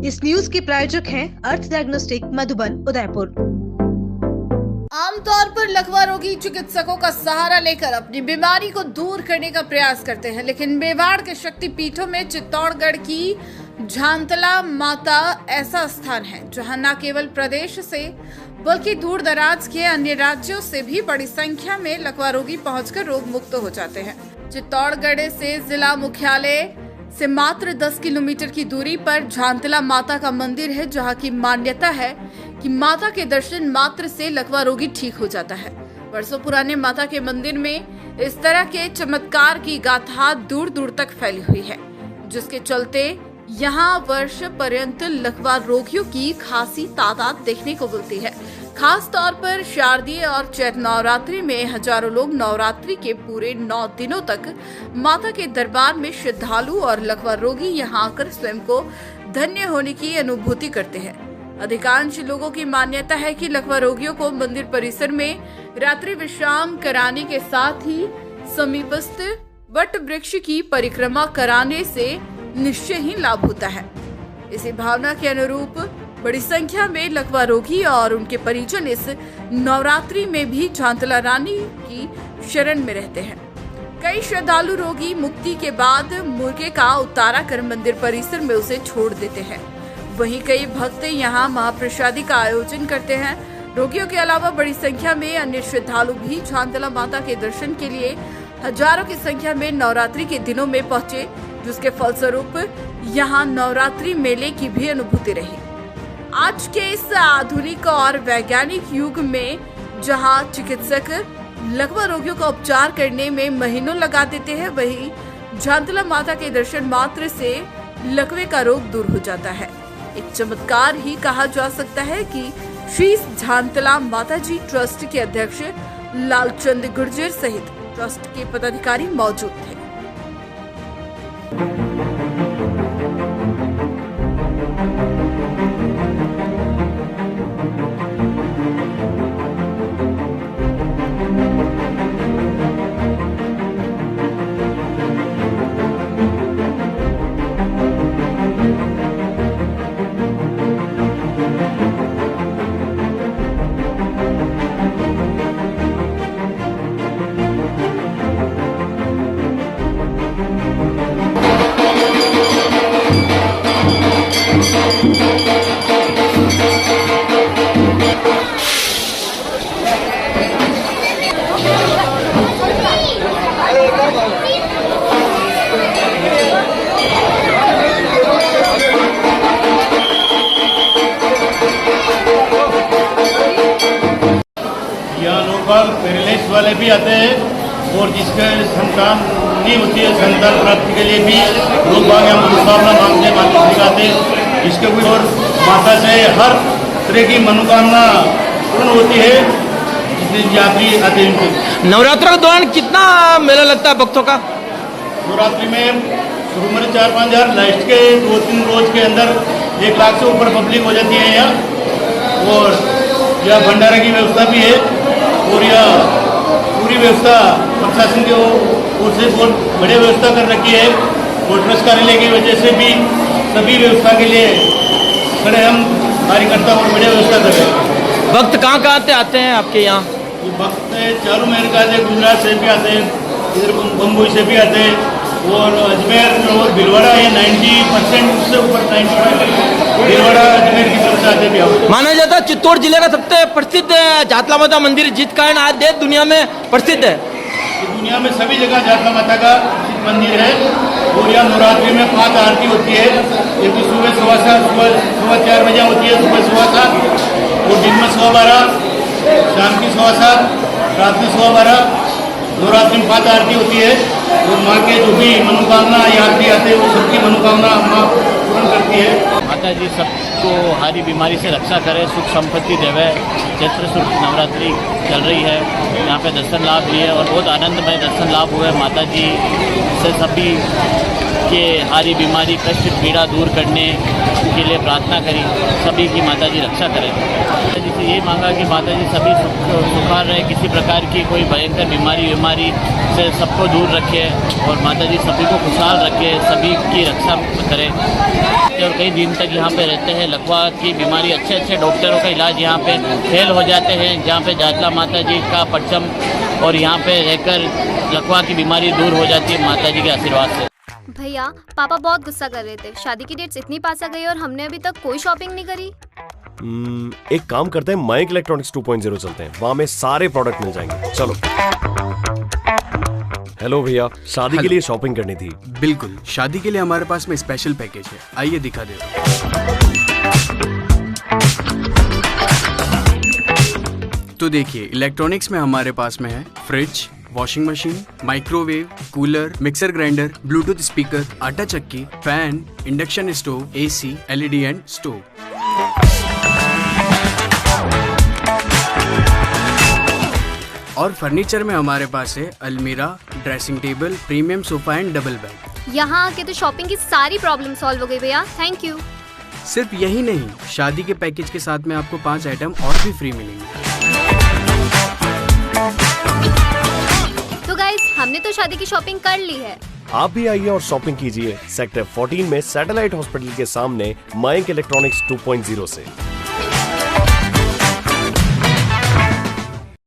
इस न्यूज के प्रायोजक हैं अर्थ डायग्नोस्टिक मधुबन उदयपुर। आमतौर पर लकवा रोगी चिकित्सकों का सहारा लेकर अपनी बीमारी को दूर करने का प्रयास करते हैं, लेकिन मेवाड़ के शक्तिपीठों में चित्तौड़गढ़ की झांतला माता ऐसा स्थान है जहां न केवल प्रदेश से बल्कि दूर दराज के अन्य राज्यों से भी बड़ी संख्या में लकवा रोगी पहुंचकर रोग मुक्त हो जाते हैं। चित्तौड़गढ़ से जिला मुख्यालय से मात्र 10 किलोमीटर की दूरी पर झांतला माता का मंदिर है, जहां की मान्यता है कि माता के दर्शन मात्र से लकवा रोगी ठीक हो जाता है। वर्षों पुराने माता के मंदिर में इस तरह के चमत्कार की गाथा दूर दूर तक फैली हुई है, जिसके चलते यहाँ वर्ष पर्यंत लकवा रोगियों की खासी तादाद देखने को मिलती है। खास तौर पर शारदीय और चैत्र नवरात्रि में हजारों लोग नवरात्रि के पूरे 9 दिनों तक माता के दरबार में श्रद्धालु और लकवा रोगी यहाँ आकर स्वयं को धन्य होने की अनुभूति करते हैं। अधिकांश लोगों की मान्यता है कि लकवा रोगियों को मंदिर परिसर में रात्रि विश्राम कराने के साथ ही समीपस्थ वट वृक्ष की परिक्रमा कराने से निश्चय ही लाभ होता है। इसी भावना के अनुरूप बड़ी संख्या में लकवा रोगी और उनके परिजन इस नवरात्रि में भी झांतला रानी की शरण में रहते हैं। कई श्रद्धालु रोगी मुक्ति के बाद मुर्गे का उतारा कर मंदिर परिसर में उसे छोड़ देते हैं। वहीं कई भक्त यहाँ महाप्रसादी का आयोजन करते हैं। रोगियों के अलावा बड़ी संख्या में अन्य श्रद्धालु भी झांतला माता के दर्शन के लिए हजारों की संख्या में नवरात्रि के दिनों में पहुंचे, जिसके फलस्वरूप यहाँ नवरात्रि मेले की भी अनुभूति रही। आज के इस आधुनिक और वैज्ञानिक युग में जहां चिकित्सक लकवा रोगियों का उपचार करने में महीनों लगा देते हैं, वहीं झांतला माता के दर्शन मात्र से लकवे का रोग दूर हो जाता है। एक चमत्कार ही कहा जा सकता है कि श्री झांतला माताजी ट्रस्ट के अध्यक्ष लालचंद गुर्जर सहित ट्रस्ट के पदाधिकारी मौजूद थे। पैरालिसिस वाले भी आते हैं और जिसके संतान नहीं होती है, संतान प्राप्ति के लिए भी लोग बाग यहाँ मनोकामना मांगते माता दिखाते हैं। इसके कोई और माता से हर तरह की मनोकामना पूर्ण होती है जितने यात्री आते हैं। नवरात्र के दौरान कितना मेला लगता है भक्तों का? नवरात्रि में शुरू में 4-5 हज़ार, लास्ट के 2-3 रोज के अंदर 1 लाख से ऊपर पब्लिक हो जाती है यहाँ। और यह भंडारा की व्यवस्था भी है और यह पूरी व्यवस्था प्रशासन की ओर से बहुत बढ़िया व्यवस्था कर रखी है और ट्रस्ट कार्यालय की वजह से भी सभी व्यवस्था के लिए खड़े हम कार्यकर्ता और बढ़िया व्यवस्था कर रहे हैं। भक्त कहाँ से आते हैं आपके यहाँ? ये भक्त चारों महल का आते हैं, गुजरात से भी आते हैं, इधर बम्बई से भी आते हैं और अजमेर और भीलवाड़ा ये 90% से ऊपर 90% भीलवाड़ा अजमेर की तरफ से आते भी आओ। माना जाता है चित्तौड़ जिले का सबसे प्रसिद्ध झांतला माता मंदिर, जिस कारण आज देश दुनिया में प्रसिद्ध है। दुनिया में सभी जगह झांतला माता का मंदिर है और यहाँ नवरात्रि में 5 आरती होती है। ये भी सुबह 4:15 बजे होती है, सुबह 7:15 और दिन में 12:15, शाम की 7:15, रात में 12:15। नवरात्रि में 5 आरती होती है और माँ के जो भी मनोकामना यात्री आते हैं वो सबकी मनोकामना माँ पूर्ण करती है। माता जी सबको हारी बीमारी से रक्षा करे, सुख संपत्ति देवे। चैत्र शुक्ल नवरात्रि चल रही है, यहाँ पे दर्शन लाभ लिए और बहुत आनंदमय दर्शन लाभ हुए। माता जी से सभी के हारी बीमारी कष्ट पीड़ा दूर करने के लिए प्रार्थना करी, सभी की माता जी रक्षा करें। माता जी से ये मांगा कि माता जी सभी सुखार रहे, किसी प्रकार की कोई भयंकर बीमारी से सबको दूर रखे और माता जी सभी को खुशहाल रखे, सभी की रक्षा करें। और कई दिन तक यहाँ पे रहते हैं। लकवा की बीमारी अच्छे अच्छे डॉक्टरों का इलाज यहाँ पे फेल हो जाते हैं, जहाँ पे जातला माता जी का परचम और यहाँ पे रहकर लकवा की बीमारी दूर हो जाती है माता जी के आशीर्वाद से। भैया पापा बहुत गुस्सा कर रहे थे, शादी की डेट्स इतनी पास आ गई और हमने अभी तक कोई शॉपिंग नहीं करी। एक काम करते हैं, मयंक इलेक्ट्रॉनिक्स 2.0 चलते हैं, वहां में सारे प्रोडक्ट मिल जाएंगे। चलो। हेलो भैया, शादी के लिए शॉपिंग करनी थी। बिल्कुल, शादी के लिए हमारे पास में स्पेशल पैकेज है, आइए दिखा देता हूं। तो देखिए, इलेक्ट्रॉनिक्स में हमारे पास में है fridge, washing machine, microwave, cooler, mixer grinder, Bluetooth speaker, आटा चक्की, fan, induction stove, AC, LED and stove. और फर्नीचर में हमारे पास है अलमीरा, dressing table, premium sofa and double bed. यहाँ आके तो शॉपिंग की सारी प्रॉब्लम सॉल्व हो गई भैया, थैंक यू। सिर्फ यही नहीं, शादी के पैकेज के साथ में आपको 5 आइटम और भी फ्री मिलेंगे। तो गाइस, हमने तो शादी की शॉपिंग कर ली है। आप भी आइए और शॉपिंग कीजिए सेक्टर 14 में सैटेलाइट हॉस्पिटल के सामने मयंक इलेक्ट्रॉनिक्स 2.0 से।